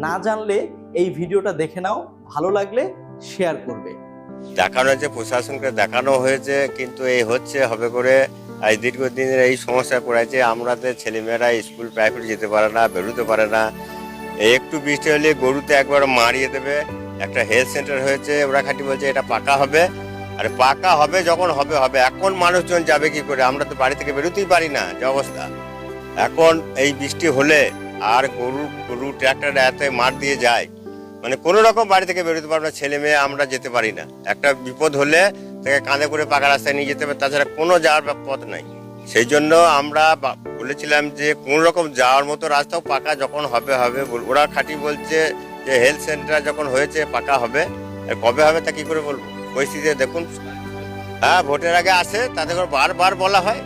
না জানলে এই ভিডিওটা দেখে নাও, ভালো লাগলে শেয়ার করবে। দেখানো হয়েছে, প্রশাসনকে দেখানো হয়েছে, কিন্তু এই হচ্ছে হবে করে আজ দীর্ঘদিনের এই সমস্যায় পড়েছে। আমাদের ছেলেমেয়েরা স্কুল প্রাইভেট যেতে পারে না, বেরোতে পারে না। এই একটু বৃষ্টি হলে গরুতে একবার মারিয়ে দেবে। একটা হেলথ সেন্টার হয়েছে, ওরা খাটি বলছে এটা পাকা হবে, আর পাকা হবে যখন হবে হবে। এখন মানুষজন যাবে কি করে? আমরা তো বাড়ি থেকে বেরোতেই পারি না, যে অবস্থা এখন। এই বৃষ্টি হলে আর গরু ট্র্যাক্টর এত মার দিয়ে যায়, মানে কোনো রকম বাড়ি থেকে বেরোতে পারবে না, ছেলে মেয়ে আমরা যেতে পারি না। একটা বিপদ হলে তাকে কাঁধে করে পাকা রাস্তায় নিয়ে যেতে হবে, তাছাড়া কোনো যাওয়ার পথ নাই। সেই জন্য আমরা বলেছিলাম যে কোন রকম যাওয়ার মতো রাস্তাও পাকা যখন হবে হবে। ওরা খাঁটি বলছে যে হেলথ সেন্টার যখন হয়েছে পাকা হবে, আর কবে হবে তা কি করে বলবো? পরিস্থিতি দেখুন। হ্যাঁ, ভোটের আগে আসে, তাদের বারবার বলা হয়,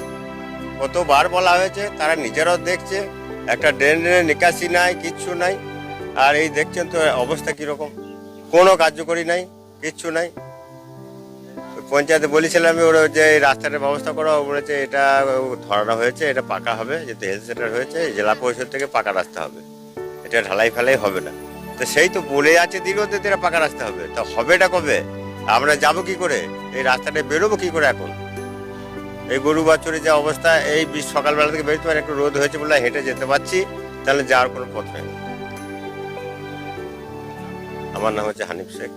কতবার বলা হয়েছে, তারা নিজেরাও দেখছে। একটা ড্রেনের নিকাশি নাই, কিচ্ছু নাই। আর এই দেখছেন তো অবস্থা কিরকম, কোনো কার্যকরী নাই, কিচ্ছু নাই। পঞ্চায়েতে বলেছিলাম ওরা যে এই রাস্তাটার ব্যবস্থা করা, বলেছে এটা ধরানো হয়েছে, এটা পাকা হবে, যেহেতু হেলথ সেন্টার হয়েছে জেলা পরিষদ থেকে পাকা রাস্তা হবে, এটা ঢালাই ফেলাই হবে না। তো সেই তো বলে আছে দীর্ঘদিন এরা পাকা রাস্তা হবে, তা হবেটা কবে? আমরা যাব কি করে? এই রাস্তাটা বেরোবো কি করে এখন? এই গরু বাছুরের যে অবস্থা, এই সকালবেলা থেকে বেরোতে পারে, একটু রোদ হয়েছে বলে হেঁটে যেতে পারছি, তাহলে যাওয়ার কোনো পথ নেই। আমার নাম হচ্ছে হানিফ শেখ।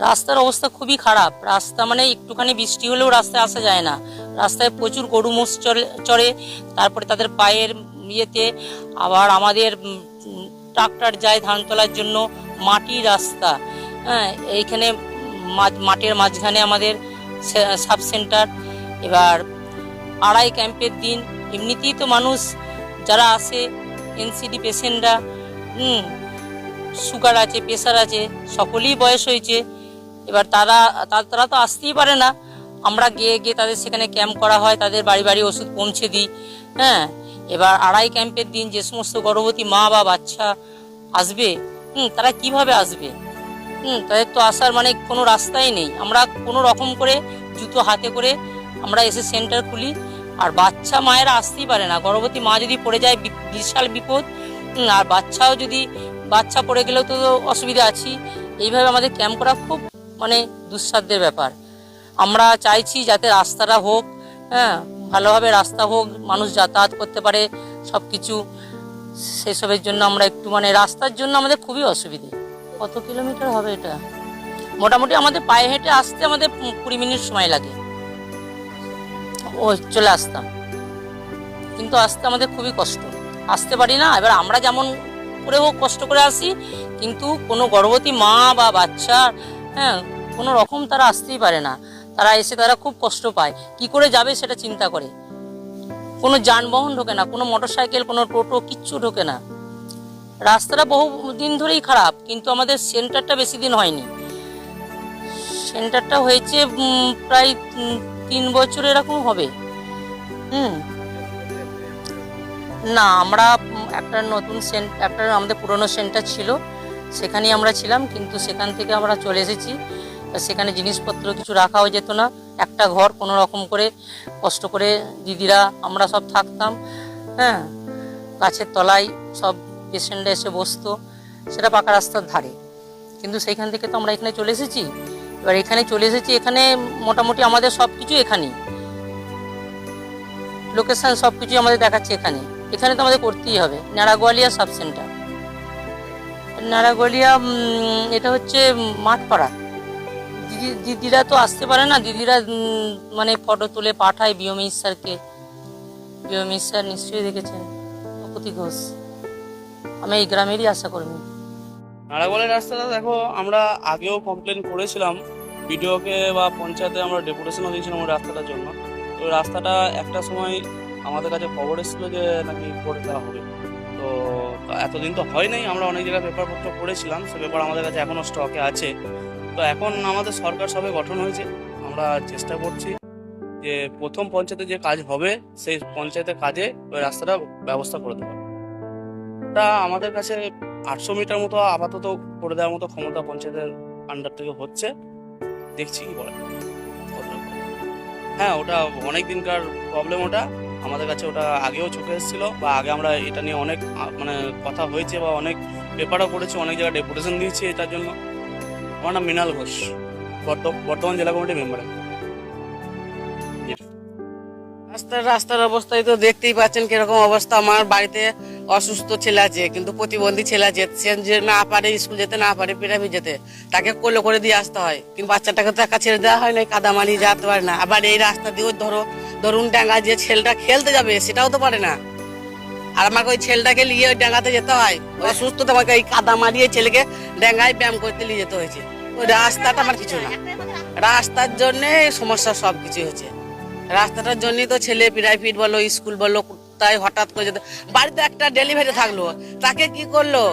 রাস্তার অবস্থা খুবই খারাপ। রাস্তা মানে একটুখানি বৃষ্টি হলেও রাস্তায় আসা যায় না। রাস্তায় প্রচুর গরু মোষ চড়ে, তারপরে তাদের পায়ের ইয়েতে আবার আমাদের ট্রাক্টর যায় ধান তোলার জন্য, মাটির রাস্তা। হ্যাঁ, এইখানে মাঠের মাঝখানে আমাদের সাব সেন্টার। এবার আড়াই ক্যাম্পের দিন, এমনিতেই তো মানুষ যারা আসে এনসিডি পেশেন্টরা, সুগার আছে, প্রেশার আছে, সকলেই বয়স হয়েছে। এবার তারা তো আসতেই পারে না। আমরা গিয়ে তাদের সেখানে ক্যাম্প করা হয়, তাদের বাড়ি বাড়ি ওষুধ পৌঁছে দিই। হ্যাঁ, এবার আড়াই ক্যাম্পের দিন যে সমস্ত গর্ভবতী মা বা বাচ্চা আসবে, তারা কিভাবে আসবে? তাদের তো আসার মানে কোনো রাস্তাই নেই। আমরা কোনো রকম করে জুতো হাতে করে আমরা এসে সেন্টার খুলি, আর বাচ্চা মায়েরা আসতেই পারে না। গর্ভবতী মা যদি পড়ে যায় বিশাল বিপদ, আর বাচ্চা পড়ে গেলেও তো অসুবিধা আছে। এইভাবে আমাদের ক্যাম্প করা খুব মানে দুঃসাধ্যের ব্যাপার। আমরা চাইছি যাতে রাস্তাটা হোক, হ্যাঁ, ভালোভাবে রাস্তা হোক, মানুষ যাতায়াত করতে পারে সব কিছু। সেসবের জন্য আমরা একটু মানে রাস্তার জন্য আমাদের খুবই অসুবিধে। কত কিলোমিটার হবে এটা? মোটামুটি আমাদের পায়ে হেঁটে আসতে আমাদের 20 মিনিট সময় লাগে। চলে আসতাম, কিন্তু আসতে আমাদের খুবই কষ্ট, আসতে পারি না। এবার আমরা যেমন করে হোক কষ্ট করে আসি, কিন্তু কোনো গর্ভবতী মা বা বাচ্চা, হ্যাঁ, কোনো রকম তারা আসতেই পারে না। তারা এসে তারা খুব কষ্ট পায়, কি করে যাবে সেটা চিন্তা করে। কোনো যানবাহন ঢোকে না, কোনো মোটরসাইকেল, কোনো টোটো, কিচ্ছু ঢোকে না। রাস্তাটা বহু দিন ধরেই খারাপ, কিন্তু আমাদের সেন্টারটা বেশি দিন হয়নি। সেন্টারটা হয়েছে প্রায় 3 বছর এরকম হবে। না, আমরা একটা নতুন একটা আমাদের পুরনো সেন্টার ছিল, সেখানেই আমরা ছিলাম, কিন্তু সেখান থেকে আমরা চলে এসেছি। সেখানে জিনিসপত্র কিছু রাখাও যেত না। একটা ঘর কোনো রকম করে কষ্ট করে দিদিরা আমরা সব থাকতাম। হ্যাঁ, গাছের তলায় সব পেশেন্টরা এসে বসতো, সেটা পাকা রাস্তার ধারে। কিন্তু সেইখান থেকে তো আমরা এখানে চলে এসেছি। এবার এখানে চলে এসেছি, এখানে মোটামুটি আমাদের সব কিছু এখানেই, লোকেশন সব কিছু আমাদের দেখাচ্ছে এখানে। এখানে তো আমাদের করতেই হবে। নারাগোয়ালিয়া সাব সেন্টার, নারাগোয়ালিয়া, এটা হচ্ছে মাঠপাড়া। দিদিরা তো আসতে পারে না। দিদিরা মানে ফটো তুলে পাঠায় বিওমি স্যারকে। বিওমি স্যার নিশ্চয়ই দেখেছেন, অপতি ঘোষ। আমি এই গ্রামেরই আশাকর্মী। নারাগোয়ালের রাস্তাটা দেখো, আমরা আগেও কমপ্লেন করেছিলাম বিডিওকে বা পঞ্চায়েতে, আমরা ডেপুটেশনও দিয়েছিলাম ওই রাস্তাটার জন্য। তো রাস্তাটা একটা সময় আমাদের কাছে খবর এসেছিল যে নাকি করে দেওয়া হবে। তো এতদিন তো হয় নাই, আমরা অনেক জায়গায় পেপারপত্র করেছিলাম, সে পেপার আমাদের কাছে এখনও স্টকে আছে। তো এখন আমাদের সরকার সবে গঠন হয়েছে, আমরা চেষ্টা করছি যে প্রথম পঞ্চায়েতে যে কাজ হবে সেই পঞ্চায়েতের কাজে ওই রাস্তাটা ব্যবস্থা করে দেওয়া। ওটা আমাদের কাছে 800 মিটার মতো আপাতত করে দেওয়ার মতো ক্ষমতা পঞ্চায়েতের আন্ডার থেকে হচ্ছে, দেখছি কি বলে। হ্যাঁ, ওটা অনেক দিনকার প্রবলেম। ওটা আমাদের কাছে ওটা আগেও চোখে এসেছিল, বা আগে আমরা এটা নিয়ে অনেক মানে কথা হয়েছে, বা অনেক পেপারও করেছি, অনেক জায়গায় ডেপুটেশন দিয়েছি এটার জন্য। আমার নাম মৃণাল ঘোষ, বর্তমান জেলা কমিটির মেম্বার। রাস্তার অবস্থায় তো দেখতেই পাচ্ছেন কিরকম অবস্থা। আমার বাড়িতে অসুস্থ ছেলে আছে, কিন্তু প্রতিবন্ধী ছেলে আছে, সে যে না পারে স্কুল যেতে, না পারে পিরামি যেতে, তাকে কোলে করে দিয়ে আসতে হয়। কিন্তু বাচ্চাটাকে তো একা ছেড়ে দেওয়া হয় না, কাদামারি যেতে পারে না। আবার এই রাস্তা দিয়ে ধরুন ডাঙ্গা যে ছেলেটা খেলতে যাবে সেটাও তো পারে না, আর আমাকে ওই ছেলেটাকে নিয়ে ওই ডাঙ্গাতে যেতে হয়। ওই অসুস্থ তোমাকে এই কাদা মারিয়ে ছেলেকে ডাঙ্গায় ব্যায়াম করতে নিয়ে যেতে হয়েছে। ওই রাস্তাটা আমার কিছু না, রাস্তার জন্যে সমস্যা সব কিছু হচ্ছে। রাস্তাটার জন্যই তো ছেলে প্রাইভেট বলো স্কুল বলো তাই হঠাৎ করে যেতে। বাড়িতে একটা ডেলিভারি থাকলো, তাকে কি করলো,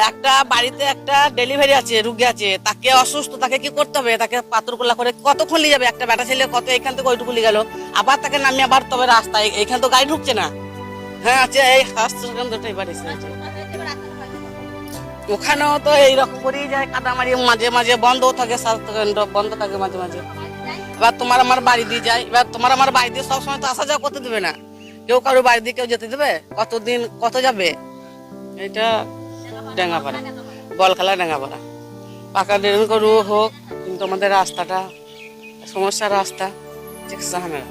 একটা বাড়িতে একটা ডেলিভারি আছে, রুগী আছে, তাকে অসুস্থ, তাকে কি করতে হবে, তাকে পাথরকুলা করে কতক্ষণ নিয়ে যাবে। একটা বেটা ছেলে কত এখান থেকে ওইটুকু নিয়ে গেল, আবার তাকে নামিয়ে আবার তবে রাস্তায়, এইখানে তো গাড়ি ঢুকছে না। হ্যাঁ আছে এই স্বাস্থ্যকেন্দ্রটাই বাড়ি, ওখানেও তো এইরকম করেই যায় কাদা মারিয়ে, মাঝে মাঝে বন্ধও থাকে, স্বাস্থ্যকেন্দ্র বন্ধ থাকে মাঝে মাঝে। এবার তোমার আমার বাড়ি দিয়ে যায়, এবার তোমার আমার বাড়ি দিয়ে সবসময় তো আসা যাওয়া করতে দেবে না, কেউ কারো বাড়ি দিয়ে কেউ যেতে দেবে, কতদিন কত যাবে। এটা ডাঙ্গাপাড়া, বলখালা ডাঙ্গাপাড়া, পাকা ড্রেন করু হোক, কিন্তু আমাদের রাস্তাটা সমস্যা, রাস্তা ঠিক ঝামেলা।